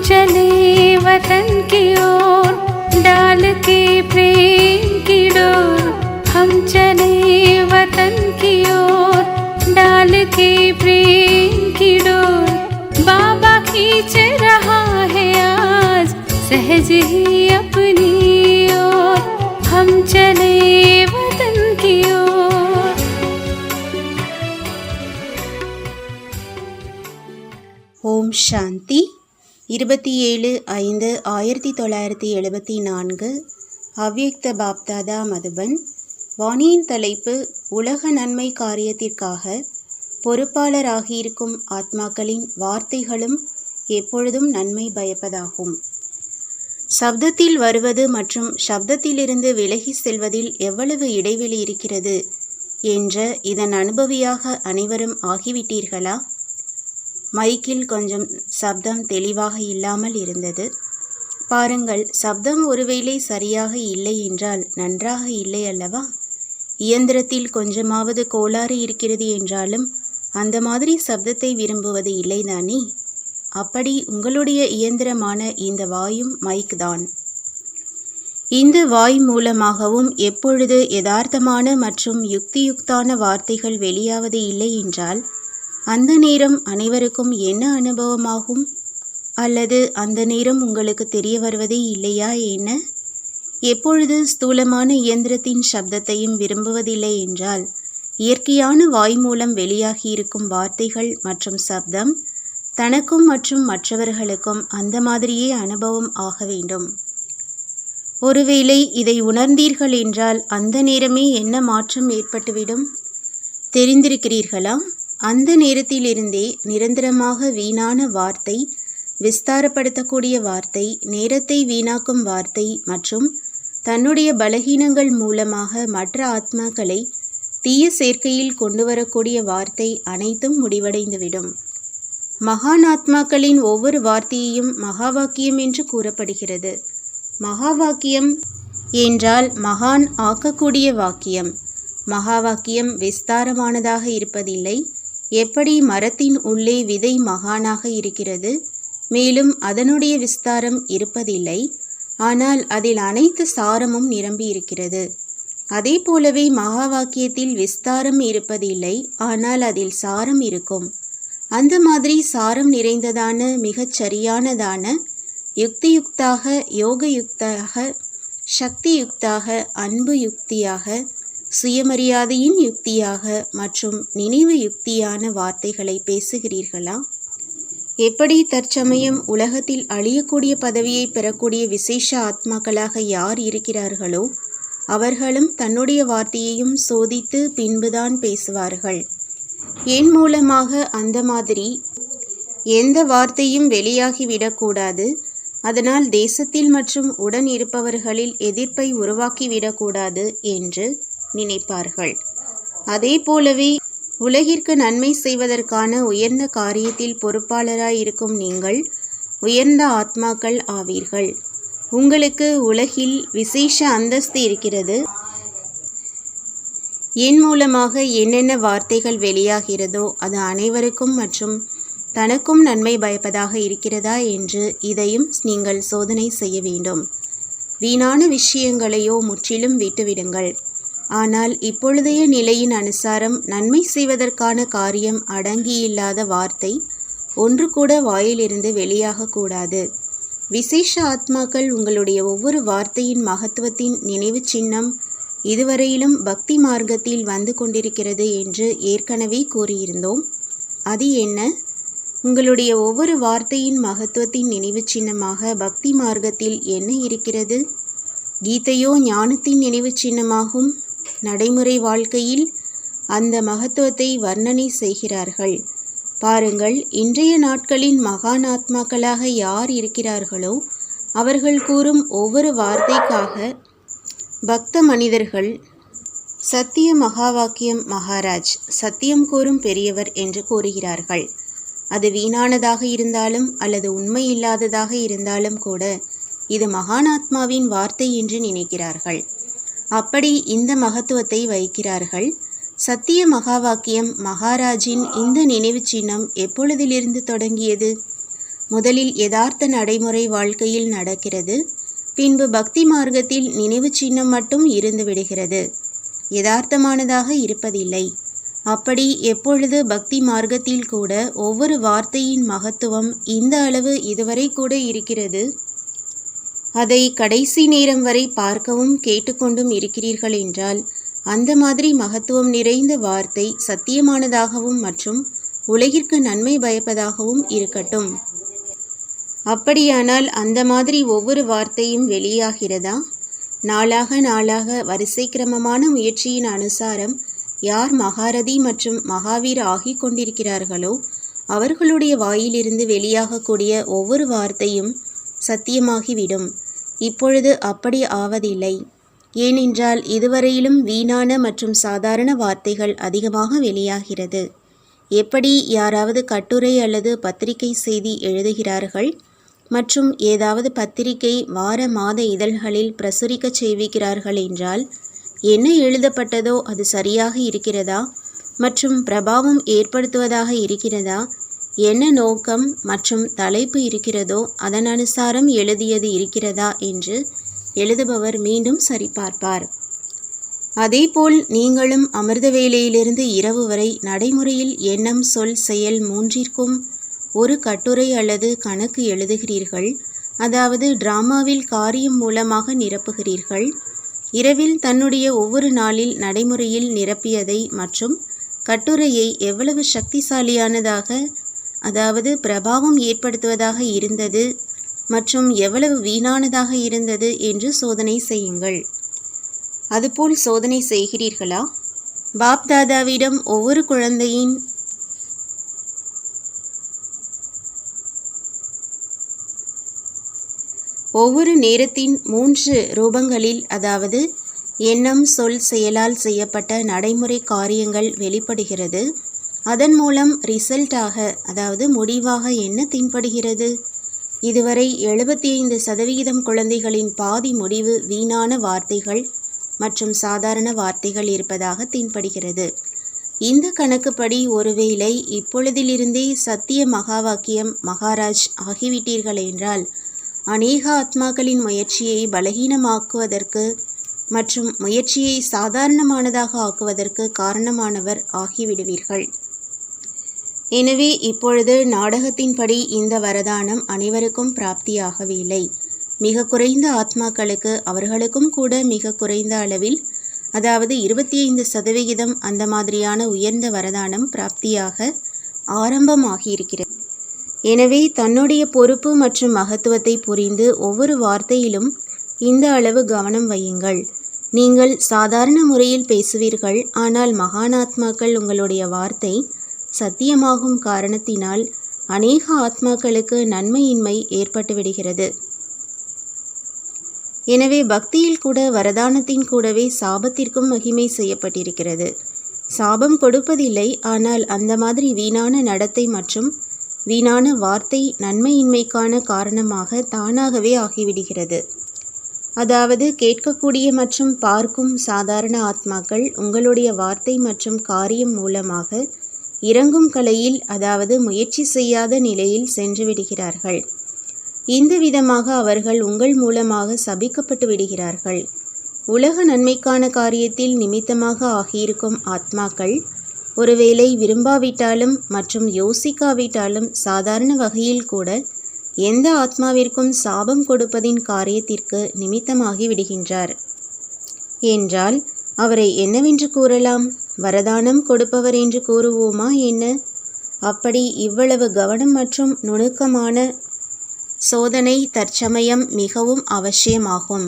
चले वतन की ओर डाल के प्रेम की डोर। हम चले वतन की ओर डाल के प्रेम की डोर। बाबा खींच रहा है आज सहज ही अपनी ओर। हम चले वतन की ओर। ஓம் சாந்தி. 27/5/1974 அவ்யக்த பாப்தாதா மதுபன். வாணியின் தலைப்பு உலக நன்மை காரியத்திற்காக பொறுப்பாளராகியிருக்கும் ஆத்மாக்களின் வார்த்தைகளும் எப்பொழுதும் நன்மை பயப்பதாகும். சப்தத்தில் வருவது மற்றும் சப்தத்திலிருந்து விலகி செல்வதில் எவ்வளவு இடைவெளி இருக்கிறது என்ற இதன் அனுபவியாக அனைவரும் ஆகிவிட்டீர்களா? மைக்கில் கொஞ்சம் சப்தம் தெளிவாக இல்லாமல் இருந்தது. பாருங்கள், சப்தம் ஒருவேளை சரியாக இல்லை என்றால் நன்றாக இல்லை அல்லவா? இயந்திரத்தில் கொஞ்சமாவது கோளாறு இருக்கிறது என்றாலும் அந்த மாதிரி சப்தத்தை விரும்புவது இல்லைதானே? அப்படி உங்களுடைய இயந்திரமான இந்த வாயும் மைக் தான். இந்த வாய் மூலமாகவும் எப்பொழுது யதார்த்தமான மற்றும் யுக்தியுக்தான வார்த்தைகள் வெளியாவது இல்லை என்றால் அந்த நேரம் அனைவருக்கும் என்ன அனுபவமாகும்? அல்லது அந்த நேரம் உங்களுக்கு தெரிய வருவதே இல்லையா என்ன? எப்பொழுது ஸ்தூலமான இயந்திரத்தின் சப்தத்தையும் விரும்புவதில்லை என்றால் இயற்கையான வாய் மூலம் வெளியாகியிருக்கும் வார்த்தைகள் மற்றும் சப்தம் தனக்கும் மற்றும் மற்றவர்களுக்கும் அந்த மாதிரியே அனுபவம் ஆக வேண்டும். ஒருவேளை இதை உணர்ந்தீர்கள் என்றால் அந்த நேரமே என்ன மாற்றம் ஏற்பட்டுவிடும் தெரிந்திருக்கிறீர்களா? அந்த நேரத்திலிருந்தே நிரந்தரமாக வீணான வார்த்தை, விஸ்தாரப்படுத்தக்கூடிய வார்த்தை, நேரத்தை வீணாக்கும் வார்த்தை மற்றும் தன்னுடைய பலகீனங்கள் மூலமாக மற்ற ஆத்மாக்களை தீய சேர்க்கையில் கொண்டு வரக்கூடிய வார்த்தை அனைத்தும் முடிவடைந்துவிடும். மகான் ஆத்மாக்களின் ஒவ்வொரு வார்த்தையையும் மகா வாக்கியம் என்று கூறப்படுகிறது. மகா வாக்கியம் என்றால் மகான் ஆக்கக்கூடிய வாக்கியம். மகா வாக்கியம் விஸ்தாரமானதாக இருப்பதில்லை. எப்படி மரத்தின் உள்ளே விதை மகானாக இருக்கிறது, மேலும் அதனுடைய விஸ்தாரம் இருப்பதில்லை, ஆனால் அதில் அனைத்து சாரமும் நிரம்பி இருக்கிறது. அதே போலவே மகா வாக்கியத்தில் விஸ்தாரம் இருப்பதில்லை, ஆனால் அதில் சாரம் இருக்கும். அந்த மாதிரி சாரம் நிறைந்ததான மிகச் சரியானதான யுக்தியுக்தாக, யோகயுக்தாக, சக்தியுக்தாக, அன்பு யுக்தியாக, சுயமரியாதையின் யுக்தியாக மற்றும் நினைவு யுக்தியான வார்த்தைகளை பேசுகிறீர்களா? எப்படி தற்சமயம் உலகத்தில் அழியக்கூடிய பதவியை பெறக்கூடிய விசேஷ ஆத்மாக்களாக யார் இருக்கிறார்களோ அவர்களும் தன்னுடைய வார்த்தையையும் சோதித்து பின்புதான் பேசுவார்கள். என் மூலமாக அந்த மாதிரி எந்த வார்த்தையும் வெளியாகிவிடக்கூடாது. அதனால் தேசத்தில் மற்றும் உடன் இருப்பவர்களில் எதிர்ப்பை உருவாக்கிவிடக்கூடாது என்று நினைப்பார்கள். அதே போலவே உலகிற்கு நன்மை செய்வதற்கான உயர்ந்த காரியத்தில் பொறுப்பாளராயிருக்கும் நீங்கள் உயர்ந்த ஆத்மாக்கள் ஆவீர்கள். உங்களுக்கு உலகில் விசேஷ அந்தஸ்து இருக்கிறது. என் மூலமாக என்னென்ன வார்த்தைகள் வெளியாகிறதோ அது அனைவருக்கும் மற்றும் தனக்கும் நன்மை பயப்பதாக இருக்கிறதா என்று இதையும் நீங்கள் சோதனை செய்ய வேண்டும். வீணான விஷயங்களையோ முற்றிலும் விட்டுவிடுங்கள். ஆனால் இப்பொழுதைய நிலையின் அனுசாரம் நன்மை செய்வதற்கான காரியம் அடங்கியில்லாத வார்த்தை ஒன்று கூட வாயிலிருந்து வெளியாகக்கூடாது. விசேஷ ஆத்மாக்கள் உங்களுடைய ஒவ்வொரு வார்த்தையின் மகத்துவத்தின் நினைவு சின்னம் இதுவரையிலும் பக்தி மார்க்கத்தில் வந்து கொண்டிருக்கிறது என்று ஏற்கனவே கூறியிருந்தோம். அது என்ன? உங்களுடைய ஒவ்வொரு வார்த்தையின் மகத்துவத்தின் நினைவு சின்னமாக பக்தி மார்க்கத்தில் என்ன இருக்கிறது? கீதையோ ஞானத்தின் நினைவு சின்னமாகும். நடைமுறை வாழ்க்கையில் அந்த மகத்துவத்தை வர்ணனை செய்கிறார்கள். பாருங்கள், இன்றைய நாட்களின் மகான் ஆத்மாக்களாக யார் இருக்கிறார்களோ அவர்கள் கூறும் ஒவ்வொரு வார்த்தைக்காக பக்த மனிதர்கள் சத்திய மகாவாக்கியம் மகாராஜ், சத்தியம் கூறும் பெரியவர் என்று கூறுகிறார்கள். அது வீணானதாக இருந்தாலும் அல்லது உண்மை இல்லாததாக இருந்தாலும் கூட இது மகானாத்மாவின் வார்த்தை என்று நினைக்கிறார்கள். அப்படி இந்த மகத்துவத்தை வைக்கிறார்கள். சத்திய மகாவாக்கியம் மகாராஜின் இந்த நினைவு சின்னம் எப்பொழுதிலிருந்து தொடங்கியது? முதலில் யதார்த்த நடைமுறை வாழ்க்கையில் நடக்கிறது. பின்பு பக்தி மார்க்கத்தில் நினைவு சின்னம் மட்டும் இருந்து விடுகிறது, யதார்த்தமானதாக இருப்பதில்லை. அப்படி எப்பொழுது பக்தி மார்க்கத்தில் கூட ஒவ்வொரு வார்த்தையின் மகத்துவம் இந்த அளவு இதுவரை கூட இருக்கிறது, அதை கடைசி நேரம் வரை பார்க்கவும் கேட்டுக்கொண்டும் இருக்கிறீர்கள் என்றால் அந்த மாதிரி மகத்துவம் நிறைந்த வார்த்தை சத்தியமானதாகவும் மற்றும் உலகிற்கு நன்மை பயப்பதாகவும் இருக்கட்டும். அப்படியானால் அந்த மாதிரி ஒவ்வொரு வார்த்தையும் வெளியாகிறதா? நாளாக நாளாக வரிசை கிரமமான முயற்சியின் அனுசாரம் யார் மகாரதி மற்றும் மகாவீர் ஆகிக் கொண்டிருக்கிறார்களோ அவர்களுடைய வாயிலிருந்து வெளியாகக்கூடிய ஒவ்வொரு வார்த்தையும் சத்தியமாகிவிடும். இப்பொழுது அப்படி ஆவதில்லை. ஏனென்றால் இதுவரையிலும் வீணான மற்றும் சாதாரண வார்த்தைகள் அதிகமாக வெளியாகிறது. எப்படி யாராவது கட்டுரை அல்லது பத்திரிகை செய்தி எழுதுகிறார்கள் மற்றும் ஏதாவது பத்திரிகை வார மாத இதழ்களில் பிரசுரிக்க செய்விக்கிறார்கள் என்றால் என்ன எழுதப்பட்டதோ அது சரியாக இருக்கிறதா மற்றும் பிரபாவம் ஏற்படுத்துவதாக இருக்கிறதா, என்ன நோக்கம் மற்றும் தலைப்பு இருக்கிறதோ அதன் அனுசாரம் எழுதியது இருக்கிறதா என்று எழுதுபவர் மீண்டும் சரிபார்ப்பார். அதேபோல் நீங்களும் அமிர்த வேளையிலிருந்து இரவு வரை நடைமுறையில் எண்ணம், சொல், செயல் மூன்றிற்கும் ஒரு கட்டுரை அல்லது கணக்கு எழுதுகிறீர்கள். அதாவது டிராமாவில் காரியம் மூலமாக நிரப்புகிறீர்கள். இரவில் தன்னுடைய ஒவ்வொரு நாளில் நடைமுறையில் நிரப்பியதை மற்றும் கட்டுரையை எவ்வளவு சக்திசாலியானதாக, அதாவது பிரபாவம் ஏற்படுத்துவதாக இருந்தது மற்றும் எவ்வளவு வீணானதாக இருந்தது என்று சோதனை செய்யுங்கள். அதுபோல் சோதனை செய்கிறீர்களா? பாப்தாதாவிடம் ஒவ்வொரு குழந்தையின் ஒவ்வொரு நேரத்தின் 3 ரூபங்களில், அதாவது எண்ணம், சொல், செயலால் செய்யப்பட்ட நடைமுறை காரியங்கள் வெளிப்படுகிறது. அதன் மூலம் ரிசல்ட்டாக, அதாவது முடிவாக என்ன தென்படுகிறது? இதுவரை 75% குழந்தைகளின் பாதி முடிவு வீணான வார்த்தைகள் மற்றும் சாதாரண வார்த்தைகள் இருப்பதாக தென்படுகிறது. இந்த கணக்குப்படி ஒருவேளை இப்பொழுதிலிருந்தே சத்திய மகாவாக்கியம் மகாராஜ் ஆகிவிட்டீர்கள் என்றால் அநேக ஆத்மாக்களின் முயற்சியை பலகீனமாக்குவதற்கு மற்றும் முயற்சியை சாதாரணமானதாக ஆக்குவதற்கு காரணமானவர் ஆகிவிடுவீர்கள். எனவே இப்பொழுது நாடகத்தின்படி இந்த வரதானம் அனைவருக்கும் பிராப்தியாகவில்லை. மிக குறைந்த ஆத்மாக்களுக்கு, அவர்களுக்கும் கூட மிக குறைந்த அளவில், அதாவது 25% அந்த மாதிரியான உயர்ந்த வரதானம் பிராப்தியாக ஆரம்பமாகியிருக்கிறது. எனவே தன்னுடைய பொறுப்பு மற்றும் மகத்துவத்தை புரிந்து ஒவ்வொரு வார்த்தையிலும் இந்த அளவு கவனம் வையுங்கள். நீங்கள் சாதாரண முறையில் பேசுவீர்கள், ஆனால் மகானாத்மாக்கள் உங்களுடைய வார்த்தை சத்தியமாகும் காரணத்தினால் அநேக ஆத்மாக்களுக்கு நன்மையின்மை ஏற்பட்டு விடுகிறது. எனவே பக்தியில் கூட வரதானத்தின் கூடவே சாபத்திற்கும் மகிமை செய்யப்பட்டிருக்கிறது. சாபம் கொடுப்பதில்லை, ஆனால் அந்த மாதிரி வீணான நடத்தை மற்றும் வீணான வார்த்தை நன்மையின்மைக்கான காரணமாக தானாகவே ஆகிவிடுகிறது. அதாவது கேட்கக்கூடிய மற்றும் பார்க்கும் சாதாரண ஆத்மாக்கள் உங்களுடைய வார்த்தை மற்றும் காரியம் மூலமாக இறங்கும் கலையில், அதாவது முயற்சி செய்யாத நிலையில் சென்று விடுகிறார்கள். இந்த விதமாக அவர்கள் உங்கள் மூலமாக சபிக்கப்பட்டு விடுகிறார்கள். உலக நன்மைக்கான காரியத்தில் நிமித்தமாக ஆகியிருக்கும் ஆத்மாக்கள் ஒருவேளை விரும்பாவிட்டாலும் மற்றும் யோசிக்காவிட்டாலும் சாதாரண வகையில் கூட எந்த ஆத்மாவிற்கும் சாபம் கொடுப்பதின் காரியத்திற்கு நிமித்தமாகி விடுகின்றார் என்றால் அவரை என்னவென்று கூறலாம்? வரதானம் கொடுப்பவர் என்று கூறுவோமா என்ன? அப்படி இவ்வளவு கவனம் மற்றும் நுணுக்கமான சோதனை தற்சமயம் மிகவும் அவசியமாகும்.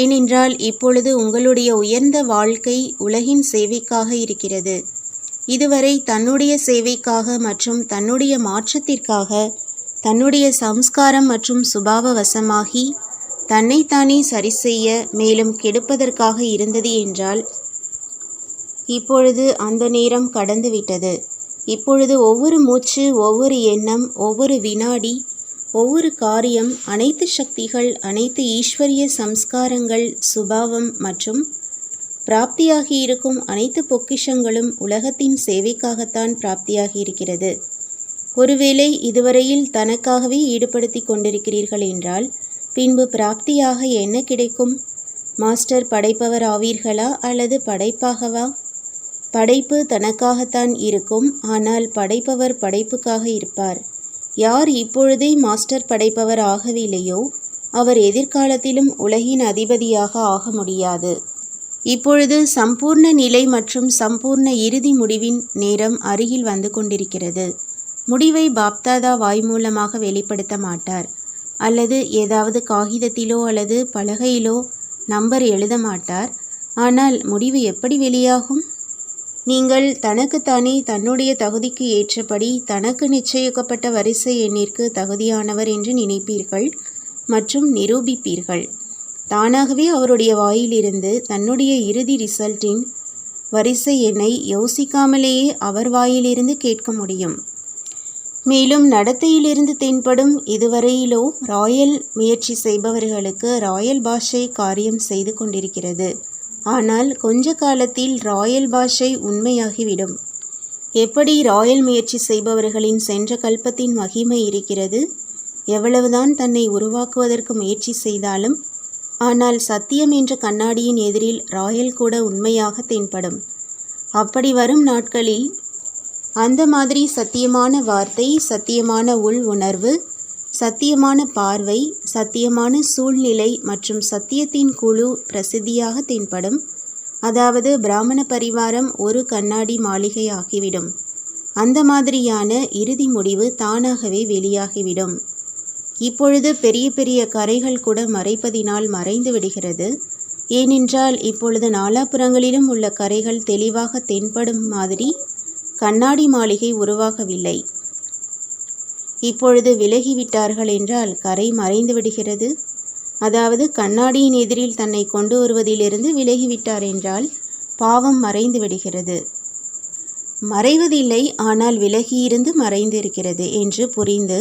ஏனென்றால் இப்பொழுது உங்களுடைய உயர்ந்த வாழ்க்கை உலகின் சேவைக்காக இருக்கிறது. இதுவரை தன்னுடைய சேவைக்காக மற்றும் தன்னுடைய மாற்றத்திற்காக தன்னுடைய சம்ஸ்காரம் மற்றும் சுபாவ வசமாகி தன்னைத்தானே சரி செய்ய மேலும் கெடுப்பதற்காக இருந்தது என்றால் இப்பொழுது அந்த நேரம் கடந்துவிட்டது. இப்பொழுது ஒவ்வொரு மூச்சு, ஒவ்வொரு எண்ணம், ஒவ்வொரு வினாடி, ஒவ்வொரு காரியம், அனைத்து சக்திகள், அனைத்து ஈஸ்வரிய சம்ஸ்காரங்கள், சுபாவம் மற்றும் பிராப்தியாகி இருக்கும் அனைத்து பொக்கிஷங்களும் உலகத்தின் சேவைக்காகத்தான் பிராப்தியாகி இருக்கிறது. ஒருவேளை இதுவரையில் தனக்காகவே ஈடுபடுத்தி கொண்டிருக்கிறீர்கள் என்றால் பின்பு பிராப்தியாக என்ன கிடைக்கும்? மாஸ்டர் படைப்பவர் ஆவீர்களா அல்லது படைப்பாகவா? படைப்பு தனக்காகத்தான் இருக்கும், ஆனால் படைப்பவர் படைப்புக்காக இருப்பார். யார் இப்பொழுதே மாஸ்டர் படைப்பவர் ஆகவில்லையோ அவர் எதிர்காலத்திலும் உலகின் அதிபதியாக ஆக முடியாது. இப்பொழுது சம்பூர்ண நிலை மற்றும் சம்பூர்ண இறுதி முடிவின் நேரம் அருகில் வந்து கொண்டிருக்கிறது. முடிவை பாப்தாதா வாய் மூலமாக வெளிப்படுத்த மாட்டார், அல்லது ஏதாவது காகிதத்திலோ அல்லது பலகையிலோ நம்பர் எழுத மாட்டார். ஆனால் முடிவு எப்படி வெளியாகும்? நீங்கள் தனக்குத்தானே தன்னுடைய தகுதிக்கு ஏற்றபடி தனக்கு நிச்சயிக்கப்பட்ட வரிசை எண்ணிற்கு தகுதியானவர் என்று நினைப்பீர்கள் மற்றும் நிரூபிப்பீர்கள். தானாகவே அவருடைய வாயிலிருந்து தன்னுடைய இறுதி ரிசல்ட்டின் வரிசை எண்ணை யோசிக்காமலேயே அவர் வாயிலிருந்து கேட்க முடியும். மேலும் நடத்தையிலிருந்து தென்படும் இதுவரையிலோ ராயல் முயற்சி செய்பவர்களுக்கு ராயல் பாஷை காரியம் செய்து கொண்டிருக்கிறது. ஆனால் கொஞ்ச காலத்தில் ராயல் பாஷை உண்மையாகிவிடும். எப்படி ராயல் முயற்சி செய்பவர்களின் சென்ற கல்பத்தின் மகிமை இருக்கிறது? எவ்வளவுதான் தன்னை உருவாக்குவதற்கு முயற்சி செய்தாலும் ஆனால் சத்தியம் என்ற கண்ணாடியின் எதிரில் ராயல் கூட உண்மையாக தென்படும். அப்படி வரும் நாட்களில் அந்த மாதிரி சத்தியமான வார்த்தை, சத்தியமான உள் உணர்வு, சத்தியமான பார்வை, சத்தியமான சூழ்நிலை மற்றும் சத்தியத்தின் குழு பிரசித்தியாக தென்படும். அதாவது பிராமண பரிவாரம் ஒரு கண்ணாடி மாளிகை ஆகிவிடும். அந்த மாதிரியான இறுதி முடிவு தானாகவே வெளியாகிவிடும். இப்பொழுது பெரிய பெரிய கரைகள் கூட மறைப்பதினால் மறைந்து விடுகிறது. ஏனென்றால் இப்பொழுது நாலாபுறங்களிலும் உள்ள கரைகள் தெளிவாக தென்படும் மாதிரி கண்ணாடி மாளிகை உருவாகவில்லை. இப்பொழுது விலகிவிட்டார்கள் என்றால் கரை மறைந்து விடுகிறது. அதாவது கண்ணாடியின் எதிரில் தன்னை கொண்டு வருவதிலிருந்து விலகிவிட்டார் என்றால் பாவம் மறைந்து விடுகிறது. மறைவதில்லை, ஆனால் விலகியிருந்து மறைந்து இருக்கிறது என்று புரிந்து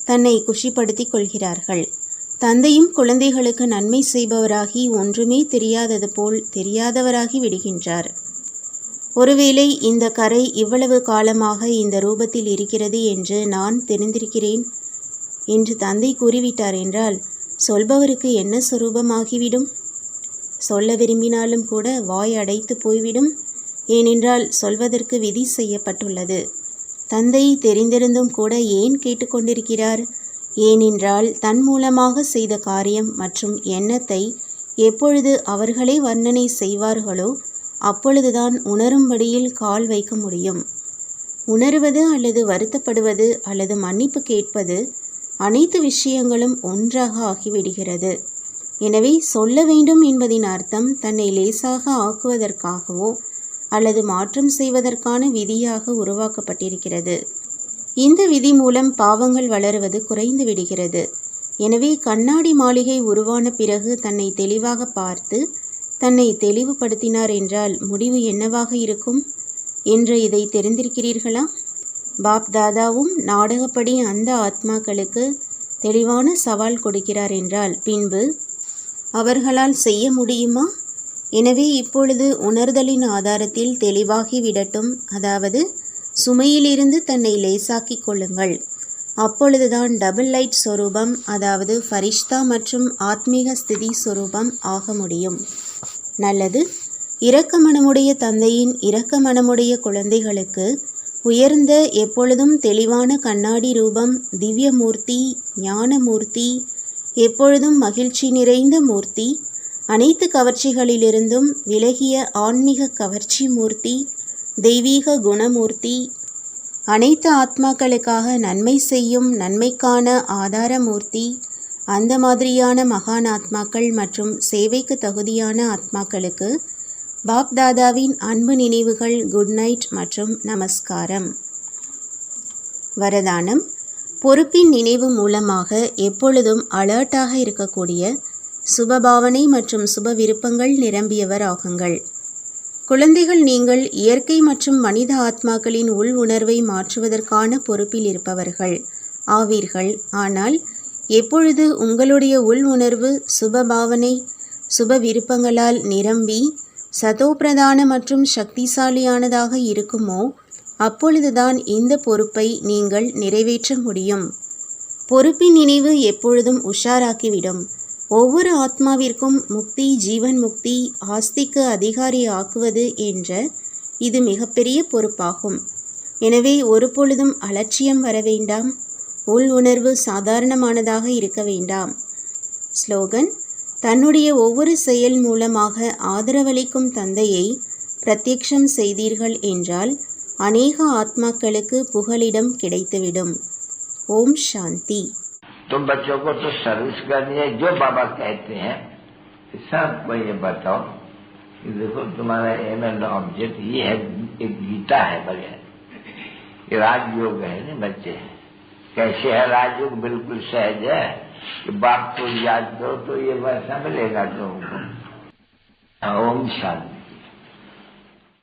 தன்னை குஷிப்படுத்திக் கொள்கிறார்கள். தந்தையும் குழந்தைகளுக்கு நன்மை செய்பவராகி ஒன்றுமே தெரியாதது போல் தெரியாதவராகி விடுகின்றார். ஒருவேளை இந்த கரை இவ்வளவு காலமாக இந்த ரூபத்தில் இருக்கிறது என்று நான் தெரிந்திருக்கிறேன் என்று தந்தை கூறிவிட்டார் என்றால் சொல்பவருக்கு என்ன சொரூபமாகிவிடும்? சொல்ல விரும்பினாலும் கூட வாய் அடைத்து போய்விடும். ஏனென்றால் சொல்வதற்கு விதி செய்யப்பட்டுள்ளது. தந்தை தெரிந்திருந்தும் கூட ஏன் கேட்டுக்கொண்டிருக்கிறார்? ஏனென்றால் தன் மூலமாக செய்த காரியம் மற்றும் எண்ணத்தை எப்பொழுது அவர்களே வர்ணனை செய்வார்களோ அப்பொழுதுதான் உணரும்படியில் கால் வைக்க முடியும். உணர்வது அல்லது வருத்தப்படுவது அல்லது மன்னிப்பு கேட்பது அனைத்து விஷயங்களும் ஒன்றாக ஆகிவிடுகிறது. எனவே சொல்ல வேண்டும் என்பதின் அர்த்தம் தன்னை லேசாக ஆக்குவதற்காகவோ அல்லது மாற்றம் செய்வதற்கான விதியாக உருவாக்கப்பட்டிருக்கிறது. இந்த விதி மூலம் பாவங்கள் வளருவது குறைந்து விடுகிறது. எனவே கண்ணாடி மாளிகை உருவான பிறகு தன்னை தெளிவாக பார்த்து தன்னை தெளிவுபடுத்தினார் என்றால் முடிவு என்னவாக இருக்கும் என்று இதை தெரிந்திருக்கிறீர்களா? பாப் தாதாவும் நாடகப்படி அந்த ஆத்மாக்களுக்கு தெளிவான சவால் கொடுக்கிறார் என்றால் பின்பு அவர்களால் செய்ய முடியுமா? எனவே இப்பொழுது உணர்தலின் ஆதாரத்தில் தெளிவாகி விடட்டும். அதாவது சுமையிலிருந்து தன்னை லேசாக்கிக் கொள்ளுங்கள். அப்பொழுதுதான் டபுள் லைட் சொரூபம், அதாவது ஃபரிஷ்தா மற்றும் ஆத்மீக ஸ்திதி சொரூபம் ஆக முடியும். நல்லது. இரக்க மனமுடைய தந்தையின் இரக்க மனமுடைய குழந்தைகளுக்கு உயர்ந்த எப்பொழுதும் தெளிவான கண்ணாடி ரூபம், திவ்ய மூர்த்தி, ஞான மூர்த்தி, எப்பொழுதும் மகிழ்ச்சி நிறைந்த மூர்த்தி, அனைத்து கவர்ச்சிகளிலிருந்தும் விலகிய ஆன்மீக கவர்ச்சி மூர்த்தி, தெய்வீக குணமூர்த்தி, அனைத்து ஆத்மாக்களுக்காக நன்மை செய்யும் நன்மைக்கான ஆதாரமூர்த்தி, அந்த மாதிரியான மகான் ஆத்மாக்கள் மற்றும் சேவைக்கு தகுதியான ஆத்மாக்களுக்கு பாப் தாதாவின் அன்பு நினைவுகள், குட் நைட் மற்றும் நமஸ்காரம். வரதானம்: பொறுப்பின் நினைவு மூலமாக எப்பொழுதும் அலர்ட்டாக இருக்கக்கூடிய சுபபாவனை மற்றும் சுப விருப்பங்கள் நிரம்பியவர் ஆகுங்கள். குழந்தைகள், நீங்கள் இயற்கை மற்றும் மனித ஆத்மாக்களின் உள் உணர்வை மாற்றுவதற்கான பொறுப்பில் இருப்பவர்கள் ஆவீர்கள். ஆனால் எப்பொழுது உங்களுடைய உள் உணர்வு சுபபாவனை சுப விருப்பங்களால் நிரம்பி சதோபிரதான மற்றும் சக்திசாலியானதாக இருக்குமோ அப்பொழுதுதான் இந்த பொறுப்பை நீங்கள் நிறைவேற்ற முடியும். பொறுப்பின் நினைவு எப்பொழுதும் உஷாராக்கிவிடும். ஒவ்வொரு ஆத்மாவிற்கும் முக்தி, ஜீவன் முக்தி, ஆஸ்திக்கு அதிகாரி ஆக்குவது என்ற இது மிகப்பெரிய பொறுப்பாகும். எனவே ஒரு பொழுதும் அலட்சியம் வர வேண்டாம். உள் உணர்வு சாதாரணமானதாக இருக்க வேண்டாம். ஸ்லோகன்: தன்னுடைய ஒவ்வொரு செயல் மூலமாக ஆதரவளிக்கும் தந்தையை பிரத்யக்ஷம் செய்தீர்கள் என்றால் அநேக ஆத்மாக்களுக்கு புகலிடம் கிடைத்துவிடும். ஓம் சாந்தி. तुम बच्चों को तो सर्विस करनी है, जो बाबा कहते हैं सबको ये बताओ कि देखो तुम्हारा एम एंड ऑब्जेक्ट ये है, एक गीता है बगैर, ये राजयोग है ना बच्चे। कैसे है राजयोग? बिल्कुल सहज है कि बाप को याद करो तो ये वैसा मिलेगा तुमको। ओम शांति।